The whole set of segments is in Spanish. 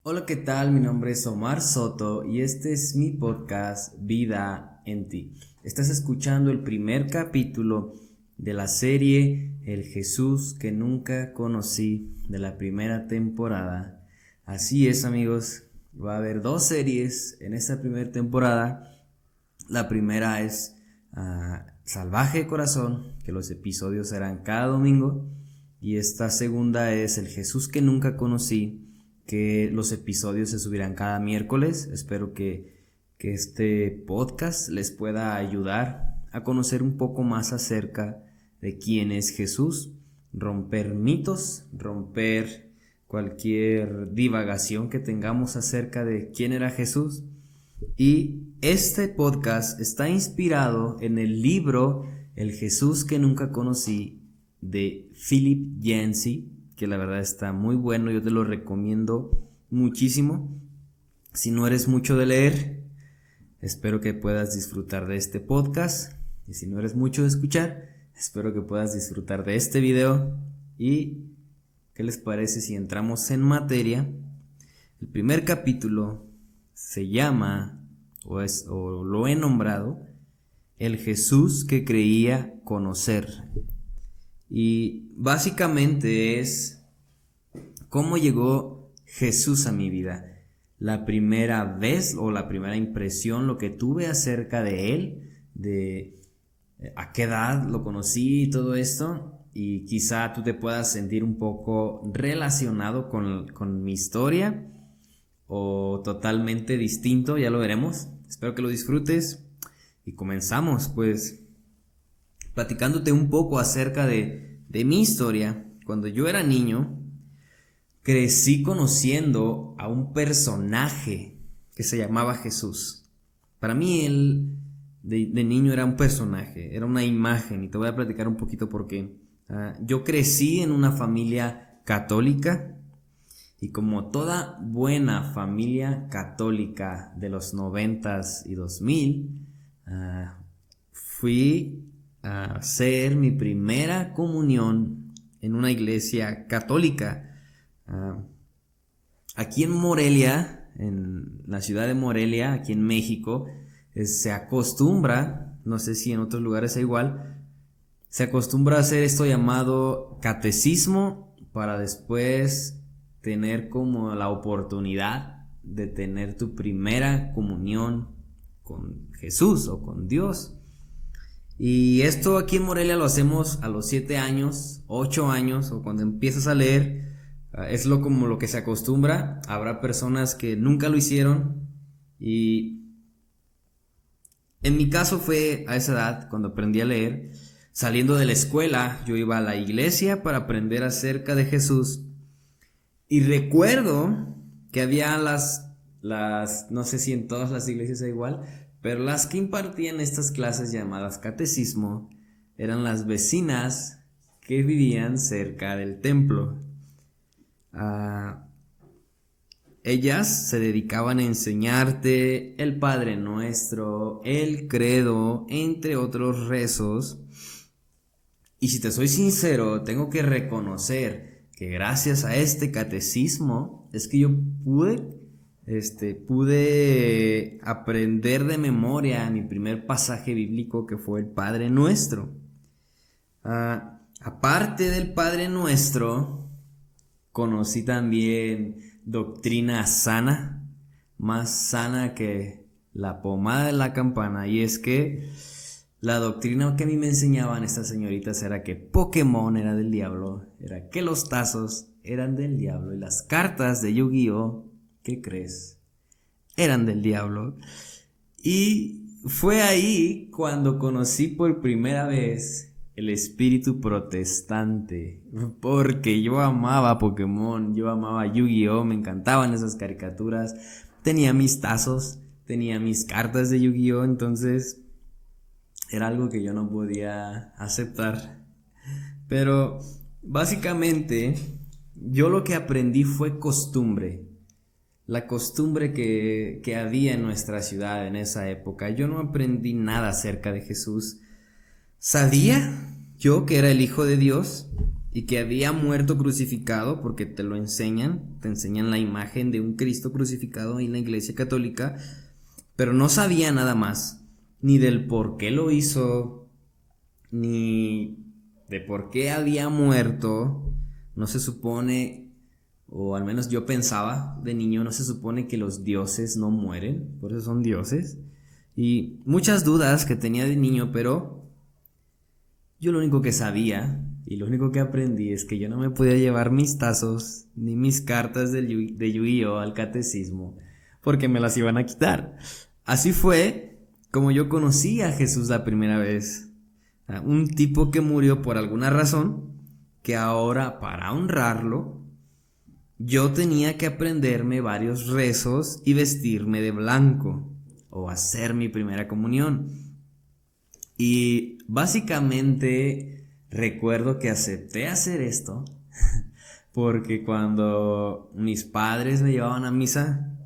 Hola, ¿qué tal? Mi nombre es Omar Soto y este es mi podcast Vida en Ti. Estás escuchando el primer capítulo de la serie El Jesús que nunca conocí de la primera temporada. Así es, amigos, va a haber dos series en esta primera temporada. La primera es Salvaje de Corazón, que los episodios serán cada domingo. Y esta segunda es El Jesús que nunca conocí, que los episodios se subirán cada miércoles. Espero que este podcast les pueda ayudar a conocer un poco más acerca de quién es Jesús, romper mitos, romper cualquier divagación que tengamos acerca de quién era Jesús. Y este podcast está inspirado en el libro El Jesús que nunca conocí de Philip Yancey, que la verdad está muy bueno, yo te lo recomiendo muchísimo. Si no eres mucho de leer, espero que puedas disfrutar de este podcast, y si no eres mucho de escuchar, espero que puedas disfrutar de este video. ¿Y qué les parece si entramos en materia? El primer capítulo se llama, o lo he nombrado, El Jesús que creía conocer. Y básicamente es cómo llegó Jesús a mi vida. La primera vez o la primera impresión, lo que tuve acerca de él, de a qué edad lo conocí y todo esto. Y quizá tú te puedas sentir un poco relacionado con mi historia o totalmente distinto, ya lo veremos. Espero que lo disfrutes y comenzamos pues platicándote un poco acerca de mi historia. Cuando yo era niño, crecí conociendo a un personaje que se llamaba Jesús. Para mí él de niño era un personaje, era una imagen, y te voy a platicar un poquito por qué. Yo crecí en una familia católica, y como toda buena familia católica de los 90s y 2000, fui a hacer mi primera comunión en una iglesia católica. Aquí en Morelia, en la ciudad de Morelia, aquí en México, se acostumbra, no sé si en otros lugares es igual, se acostumbra a hacer esto llamado catecismo para después tener como la oportunidad de tener tu primera comunión con Jesús o con Dios. Y esto aquí en Morelia lo hacemos a los 7 años, 8 años, o cuando empiezas a leer. Es como lo que se acostumbra. Habrá personas que nunca lo hicieron, y en mi caso fue a esa edad cuando aprendí a leer. Saliendo de la escuela, yo iba a la iglesia para aprender acerca de Jesús, y recuerdo que había las no sé si en todas las iglesias es igual, pero las que impartían estas clases llamadas catecismo eran las vecinas que vivían cerca del templo. Ellas se dedicaban a enseñarte el Padre Nuestro, el Credo, entre otros rezos. Y si te soy sincero, tengo que reconocer que gracias a este catecismo es que yo pude aprender de memoria mi primer pasaje bíblico, que fue el Padre Nuestro. Aparte del Padre Nuestro, conocí también doctrina sana, más sana que la pomada de la campana, y es que la doctrina que a mí me enseñaban estas señoritas era que Pokémon era del diablo, era que los tazos eran del diablo, y las cartas de Yu-Gi-Oh, ¿qué crees? Eran del diablo. Y fue ahí cuando conocí por primera vez el espíritu protestante, porque yo amaba Pokémon, yo amaba Yu-Gi-Oh, me encantaban esas caricaturas, tenía mis tazos, tenía mis cartas de Yu-Gi-Oh, entonces era algo que yo no podía aceptar. Pero básicamente yo lo que aprendí fue costumbre. La costumbre que había en nuestra ciudad en esa época. Yo no aprendí nada acerca de Jesús. Sabía yo que era el Hijo de Dios, y que había muerto crucificado, porque te enseñan la imagen de un Cristo crucificado en la Iglesia Católica, pero no sabía nada más, ni del por qué lo hizo, ni de por qué había muerto. No se supone, o al menos yo pensaba de niño, no se supone que los dioses no mueren, por eso son dioses. Y muchas dudas que tenía de niño, pero yo lo único que sabía y lo único que aprendí es que yo no me podía llevar mis tazos ni mis cartas de Yu-Gi-Oh al catecismo, porque me las iban a quitar. Así fue como yo conocí a Jesús la primera vez. Un tipo que murió por alguna razón, que ahora, para honrarlo, yo tenía que aprenderme varios rezos y vestirme de blanco, o hacer mi primera comunión. Y básicamente recuerdo que acepté hacer esto porque cuando mis padres me llevaban a misa,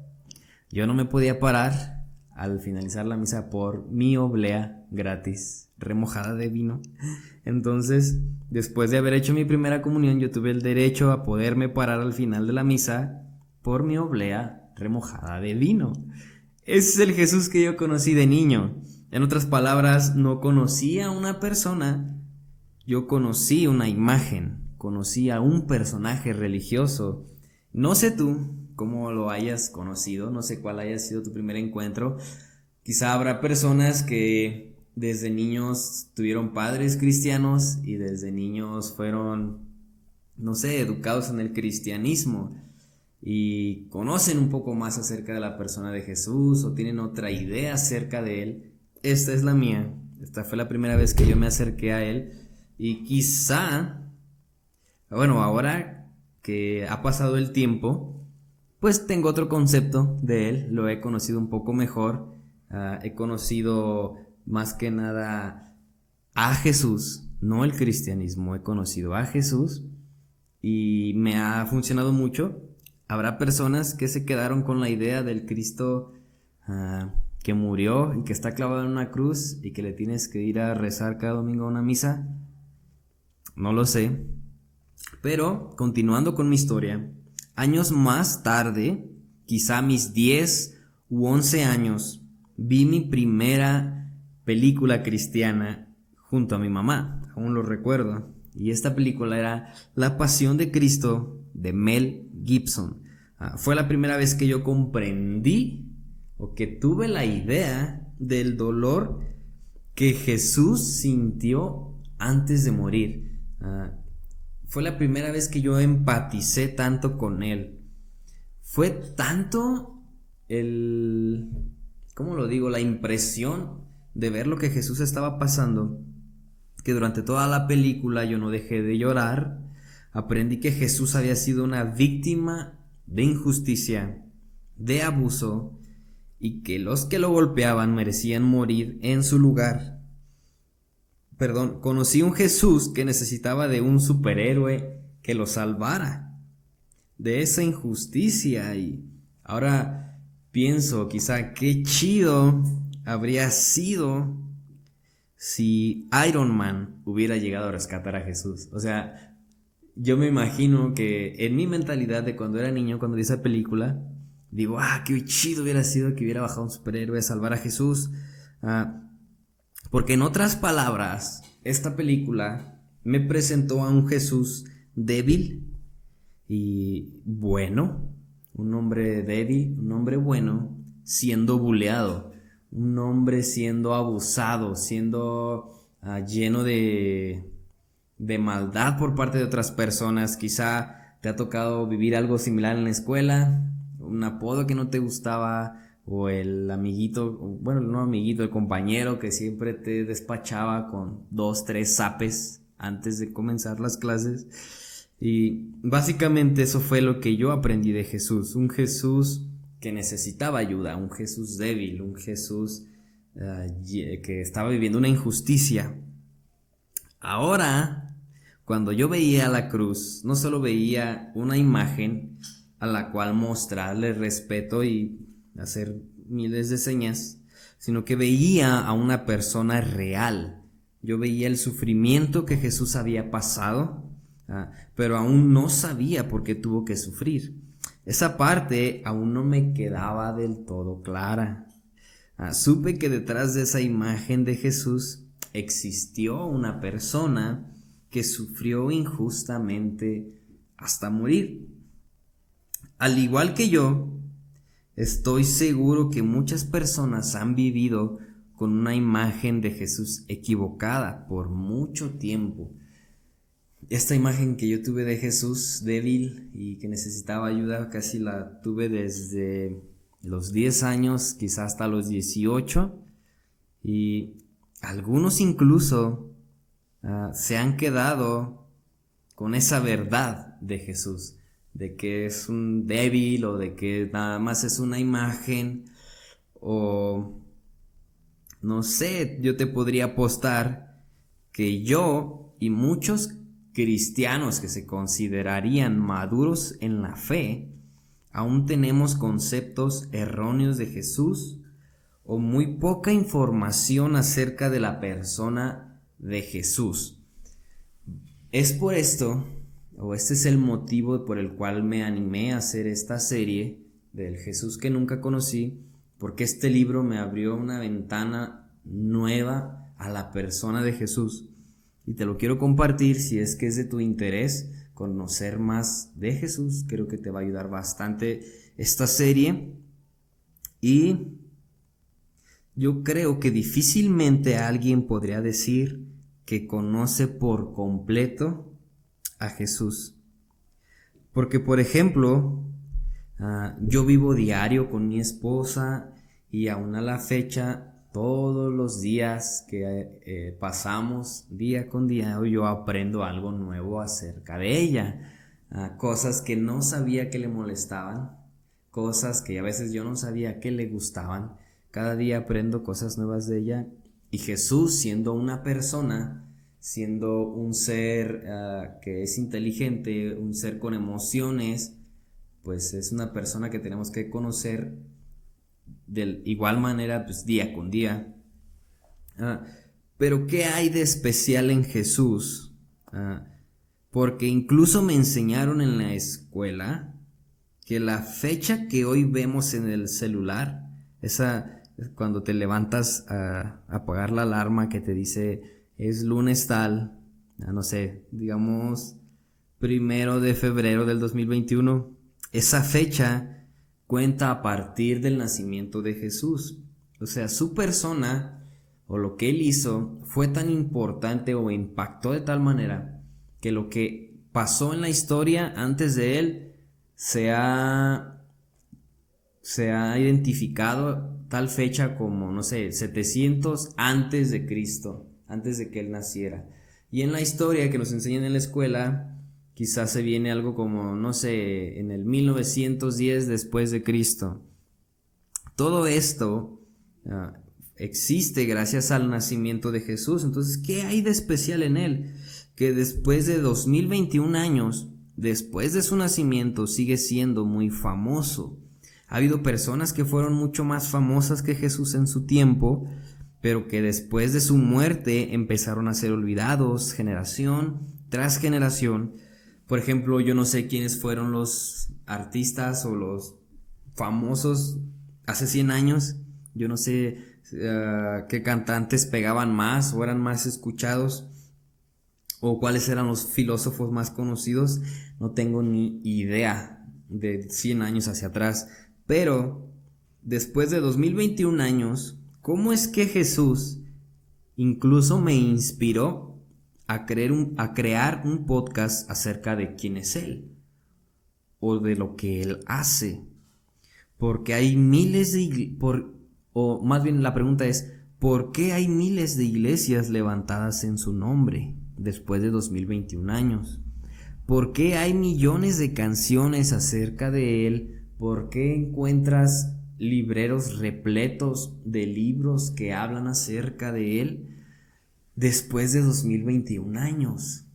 yo no me podía parar al finalizar la misa por mi oblea gratis, remojada de vino. Entonces, después de haber hecho mi primera comunión, yo tuve el derecho a poderme parar al final de la misa por mi oblea remojada de vino. Ese es el Jesús que yo conocí de niño. En otras palabras, no conocí a una persona, yo conocí una imagen, conocí a un personaje religioso. No sé tú cómo lo hayas conocido, no sé cuál haya sido tu primer encuentro. Quizá habrá personas que desde niños tuvieron padres cristianos y desde niños fueron, no sé, educados en el cristianismo y conocen un poco más acerca de la persona de Jesús o tienen otra idea acerca de él. Esta es la mía, esta fue la primera vez que yo me acerqué a él y quizá, bueno, ahora que ha pasado el tiempo, pues tengo otro concepto de él, lo he conocido un poco mejor, he conocido más que nada a Jesús, no el cristianismo, he conocido a Jesús y me ha funcionado mucho. Habrá personas que se quedaron con la idea del Cristo que murió y que está clavado en una cruz y que le tienes que ir a rezar cada domingo a una misa. No lo sé. Pero, continuando con mi historia, años más tarde, quizá mis 10 u 11 años, vi mi primera película cristiana junto a mi mamá, aún lo recuerdo. Y esta película era La Pasión de Cristo de Mel Gibson. Fue la primera vez que yo comprendí o que tuve la idea del dolor que Jesús sintió antes de morir. Fue la primera vez que yo empaticé tanto con él. Fue tanto ¿cómo lo digo? La impresión de ver lo que Jesús estaba pasando, que durante toda la película yo no dejé de llorar. Aprendí que Jesús había sido una víctima de injusticia, de abuso, y que los que lo golpeaban merecían morir en su lugar. Conocí un Jesús que necesitaba de un superhéroe que lo salvara de esa injusticia. Y ahora pienso, quizá qué chido habría sido si Iron Man hubiera llegado a rescatar a Jesús. O sea, yo me imagino que en mi mentalidad de cuando era niño, cuando vi esa película, digo, qué chido hubiera sido que hubiera bajado un superhéroe a salvar a Jesús. Porque en otras palabras, esta película me presentó a un Jesús débil y bueno, un hombre débil, un hombre bueno, siendo buleado, un hombre siendo abusado, siendo lleno de maldad por parte de otras personas. Quizá te ha tocado vivir algo similar en la escuela, un apodo que no te gustaba, o el amiguito, bueno, no amiguito, el compañero que siempre te despachaba con 2, 3 zapes antes de comenzar las clases. Y básicamente eso fue lo que yo aprendí de Jesús, un Jesús que necesitaba ayuda, un Jesús débil, un Jesús que estaba viviendo una injusticia. Ahora, cuando yo veía la cruz, no solo veía una imagen a la cual mostrarle respeto y hacer miles de señas, sino que veía a una persona real. Yo veía el sufrimiento que Jesús había pasado, pero aún no sabía por qué tuvo que sufrir. Esa parte aún no me quedaba del todo clara. Supe que detrás de esa imagen de Jesús existió una persona que sufrió injustamente hasta morir. Al igual que yo, estoy seguro que muchas personas han vivido con una imagen de Jesús equivocada por mucho tiempo. Esta imagen que yo tuve de Jesús débil y que necesitaba ayuda, casi la tuve desde los 10 años, quizás hasta los 18, y algunos incluso se han quedado con esa verdad de Jesús, de que es un débil o de que nada más es una imagen, o no sé, yo te podría apostar que yo y muchos cristianos que se considerarían maduros en la fe aún tenemos conceptos erróneos de Jesús o muy poca información acerca de la persona de Jesús. Es por esto, o este es el motivo por el cual me animé a hacer esta serie del Jesús que nunca conocí, porque este libro me abrió una ventana nueva a la persona de Jesús. Y te lo quiero compartir si es que es de tu interés conocer más de Jesús. Creo que te va a ayudar bastante esta serie. Y yo creo que difícilmente alguien podría decir que conoce por completo a Jesús. Porque, por ejemplo, yo vivo diario con mi esposa y aún a la fecha, todos los días que pasamos día con día, yo aprendo algo nuevo acerca de ella. Cosas que no sabía que le molestaban, cosas que a veces yo no sabía que le gustaban. Cada día aprendo cosas nuevas de ella. Y Jesús, siendo una persona, siendo un ser que es inteligente, un ser con emociones, pues es una persona que tenemos que conocer de igual manera, pues día con día. Pero ¿qué hay de especial en Jesús? Porque incluso me enseñaron en la escuela que la fecha que hoy vemos en el celular, esa cuando te levantas a apagar la alarma que te dice es lunes tal, no sé, digamos 1 de febrero del 2021, esa fecha cuenta a partir del nacimiento de Jesús. O sea, su persona o lo que él hizo fue tan importante o impactó de tal manera que lo que pasó en la historia antes de él se ha identificado tal fecha como, no sé, 700 antes de Cristo, antes de que él naciera. Y en la historia que nos enseñan en la escuela, quizás se viene algo como, no sé, en el 1910 después de Cristo. Todo esto existe gracias al nacimiento de Jesús. Entonces, ¿qué hay de especial en él? Que después de 2021 años, después de su nacimiento, sigue siendo muy famoso. Ha habido personas que fueron mucho más famosas que Jesús en su tiempo, pero que después de su muerte empezaron a ser olvidados generación tras generación. Por ejemplo, yo no sé quiénes fueron los artistas o los famosos hace 100 años. Yo no sé qué cantantes pegaban más o eran más escuchados, o cuáles eran los filósofos más conocidos. No tengo ni idea de 100 años hacia atrás. Pero después de 2021 años, ¿cómo es que Jesús incluso me inspiró a crear un podcast acerca de quién es Él o de lo que Él hace? Porque hay miles de o más bien la pregunta es, ¿por qué hay miles de iglesias levantadas en su nombre después de 2021 años? ¿Por qué hay millones de canciones acerca de Él? ¿Por qué encuentras libreros repletos de libros que hablan acerca de Él después de 2021 años?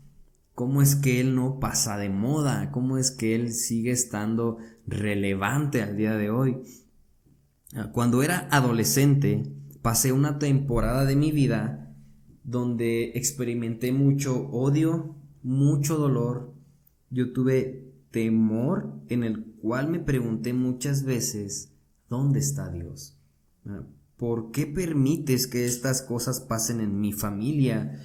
¿Cómo es que Él no pasa de moda? ¿Cómo es que Él sigue estando relevante al día de hoy? Cuando era adolescente, pasé una temporada de mi vida donde experimenté mucho odio mucho dolor, yo tuve temor en el cual me pregunté muchas veces, ¿dónde está Dios? ¿Por qué permites que estas cosas pasen en mi familia?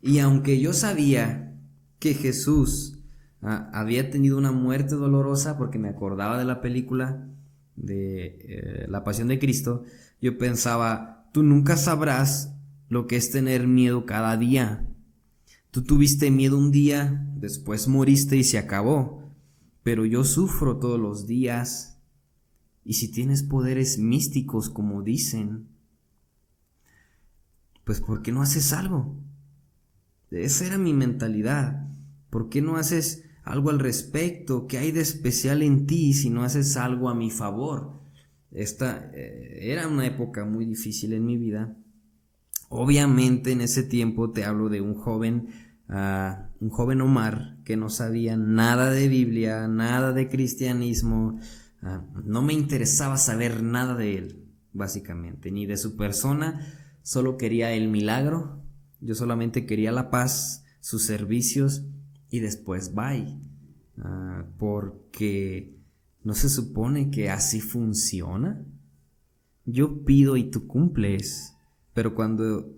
Y aunque yo sabía que Jesús había tenido una muerte dolorosa, porque me acordaba de la película de La Pasión de Cristo, yo pensaba, tú nunca sabrás lo que es tener miedo cada día. Tú tuviste miedo un día, después moriste y se acabó, pero yo sufro todos los días. Y si tienes poderes místicos como dicen, pues ¿por qué no haces algo? Esa era mi mentalidad. ¿Por qué no haces algo al respecto? ¿Qué hay de especial en ti si no haces algo a mi favor? Esta era una época muy difícil en mi vida. Obviamente en ese tiempo te hablo de un joven Omar que no sabía nada de Biblia, nada de cristianismo. No me interesaba saber nada de él, básicamente, ni de su persona. Solo quería el milagro. Yo solamente quería la paz, sus servicios y después bye. Porque no se supone que así funciona. Yo pido y tú cumples. Pero cuando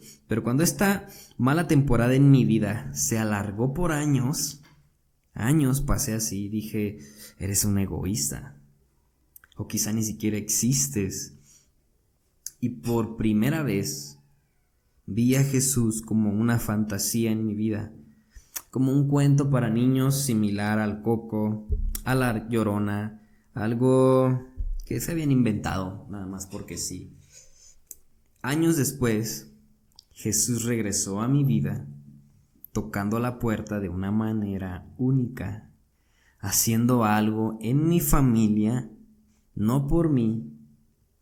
esta mala temporada en mi vida se alargó por años pasé así, dije, eres un egoísta. O quizá ni siquiera existes. Y por primera vez vi a Jesús como una fantasía en mi vida, como un cuento para niños similar al Coco, a la Llorona, algo que se habían inventado nada más porque sí. Años después, Jesús regresó a mi vida, tocando la puerta de una manera única, haciendo algo en mi familia, no por mí,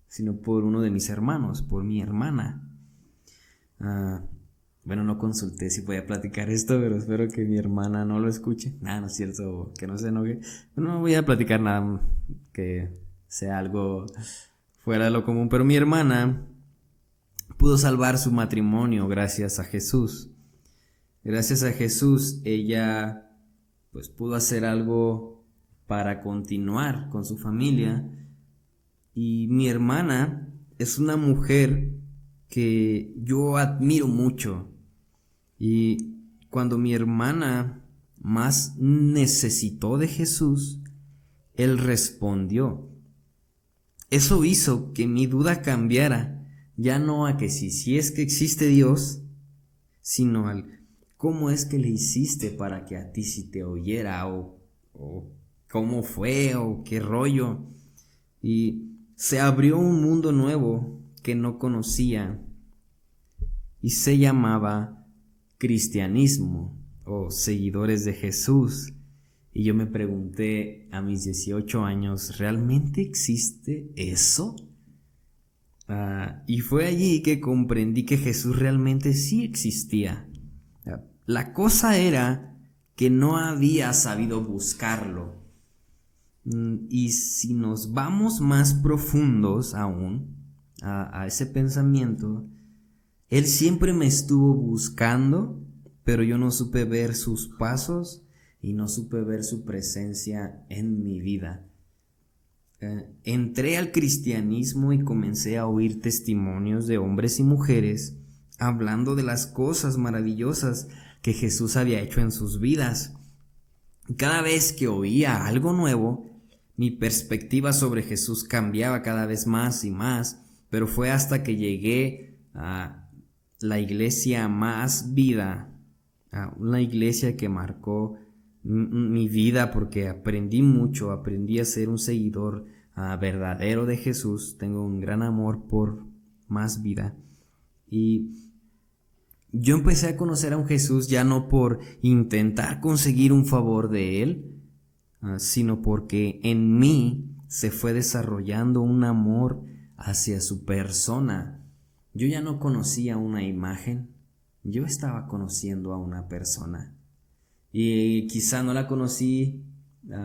sino por uno de mis hermanos, por mi hermana. Bueno, no consulté si podía platicar esto, pero espero que mi hermana no lo escuche. No es cierto, que no se enoje. No voy a platicar nada que sea algo fuera de lo común, pero mi hermana pudo salvar su matrimonio gracias a Jesús. Gracias a Jesús, ella pues pudo hacer algo para continuar con su familia. Y mi hermana es una mujer que yo admiro mucho. Y cuando mi hermana más necesitó de Jesús, Él respondió. Eso hizo que mi duda cambiara, ya no a que si es que existe Dios, sino al cómo es que le hiciste para que a ti sí te oyera, o cómo fue, o qué rollo. Y se abrió un mundo nuevo que no conocía y se llamaba cristianismo o seguidores de Jesús. Y yo me pregunté a mis 18 años, ¿realmente existe eso? Y fue allí que comprendí que Jesús realmente sí existía. La cosa era que no había sabido buscarlo. Y si nos vamos más profundos aún a ese pensamiento, Él siempre me estuvo buscando, pero yo no supe ver sus pasos y no supe ver su presencia en mi vida. Entré al cristianismo y comencé a oír testimonios de hombres y mujeres hablando de las cosas maravillosas que Jesús había hecho en sus vidas. Cada vez que oía algo nuevo, mi perspectiva sobre Jesús cambiaba cada vez más y más, pero fue hasta que llegué a la iglesia Más Vida, a una iglesia que marcó mi vida porque aprendí mucho, aprendí a ser un seguidor verdadero de Jesús. Tengo un gran amor por Más Vida y yo empecé a conocer a un Jesús ya no por intentar conseguir un favor de Él, sino porque en mí se fue desarrollando un amor hacia su persona. Yo ya no conocía una imagen, yo estaba conociendo a una persona. Y quizá no la conocí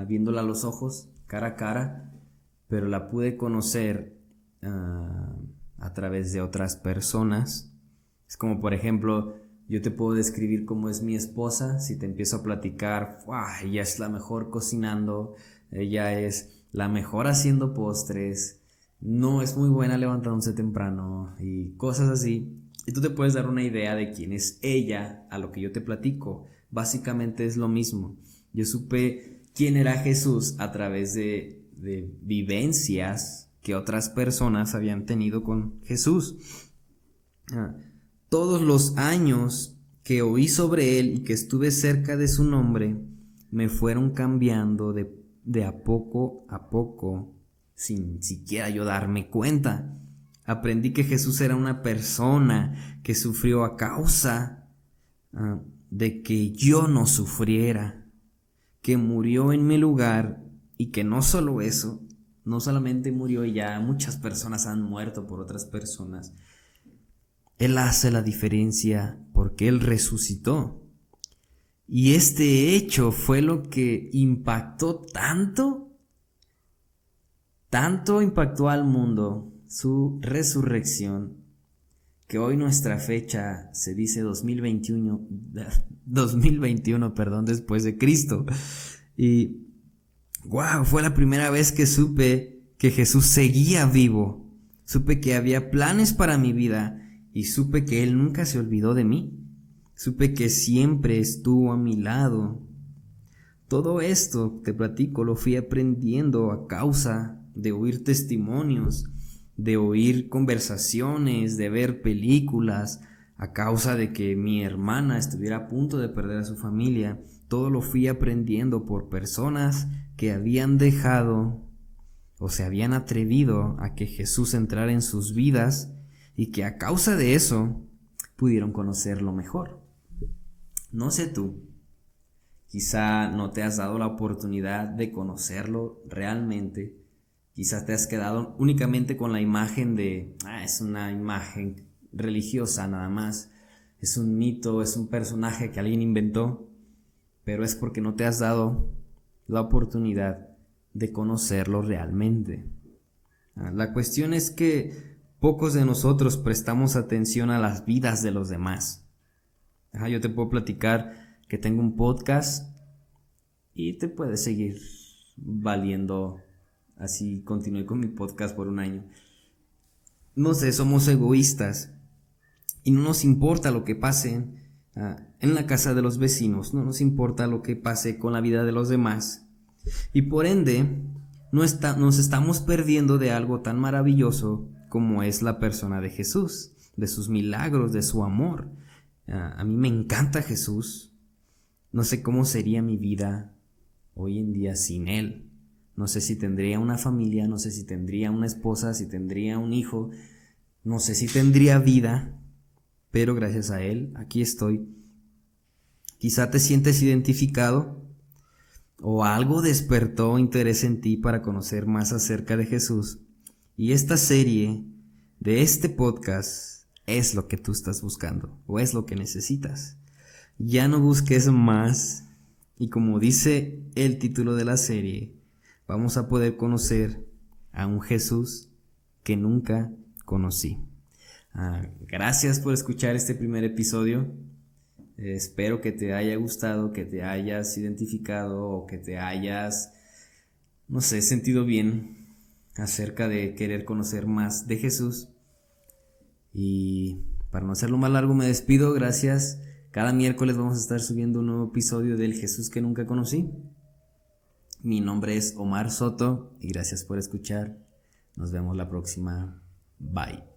viéndola a los ojos, cara a cara, pero la pude conocer a través de otras personas. Es como por ejemplo, Yo te puedo describir cómo es mi esposa. Si te empiezo a platicar, ella es la mejor cocinando, ella es la mejor haciendo postres, no es muy buena levantándose temprano y cosas así. Y tú te puedes dar una idea de quién es ella a lo que yo te platico. Básicamente es lo mismo. Yo supe quién era Jesús a través de vivencias que otras personas habían tenido con Jesús. Todos los años que oí sobre él y que estuve cerca de su nombre me fueron cambiando de a poco, sin siquiera yo darme cuenta. Aprendí que Jesús era una persona que sufrió a causa de que yo no sufriera, que murió en mi lugar, y que no solo eso, no solamente murió y ya muchas personas han muerto por otras personas. Él hace la diferencia porque Él resucitó. Y este hecho fue lo que impactó tanto impactó al mundo, su resurrección, que hoy nuestra fecha se dice 2021, después de Cristo. Y fue la primera vez que supe que Jesús seguía vivo. Supe que había planes para mi vida y supe que Él nunca se olvidó de mí. Supe que siempre estuvo a mi lado. Todo esto, te platico, lo fui aprendiendo a causa de oír testimonios, de oír conversaciones, de ver películas, a causa de que mi hermana estuviera a punto de perder a su familia. Todo lo fui aprendiendo por personas que habían dejado o se habían atrevido a que Jesús entrara en sus vidas y que a causa de eso pudieron conocerlo mejor. No sé tú, quizá no te has dado la oportunidad de conocerlo realmente. Quizás te has quedado únicamente con la imagen de, es una imagen religiosa nada más, es un mito, es un personaje que alguien inventó, pero es porque no te has dado la oportunidad de conocerlo realmente. La cuestión es que pocos de nosotros prestamos atención a las vidas de los demás. Yo te puedo platicar que tengo un podcast y te puede seguir valiendo. Así continué con mi podcast por un año. No sé, somos egoístas y no nos importa lo que pase en la casa de los vecinos, no nos importa lo que pase con la vida de los demás. Y por ende, nos estamos perdiendo de algo tan maravilloso como es la persona de Jesús, de sus milagros, de su amor. A mí me encanta Jesús. No sé cómo sería mi vida hoy en día sin Él. No sé si tendría una familia, no sé si tendría una esposa, si tendría un hijo, no sé si tendría vida, pero gracias a Él aquí estoy. Quizá te sientes identificado o algo despertó interés en ti para conocer más acerca de Jesús. Y esta serie de este podcast es lo que tú estás buscando o es lo que necesitas. Ya no busques más y como dice el título de la serie, vamos a poder conocer a un Jesús que nunca conocí. Gracias por escuchar este primer episodio. Espero que te haya gustado, que te hayas identificado o que te hayas, sentido bien acerca de querer conocer más de Jesús. Y para no hacerlo más largo me despido, gracias. Cada miércoles vamos a estar subiendo un nuevo episodio del Jesús que nunca conocí. Mi nombre es Omar Soto y gracias por escuchar. Nos vemos la próxima. Bye.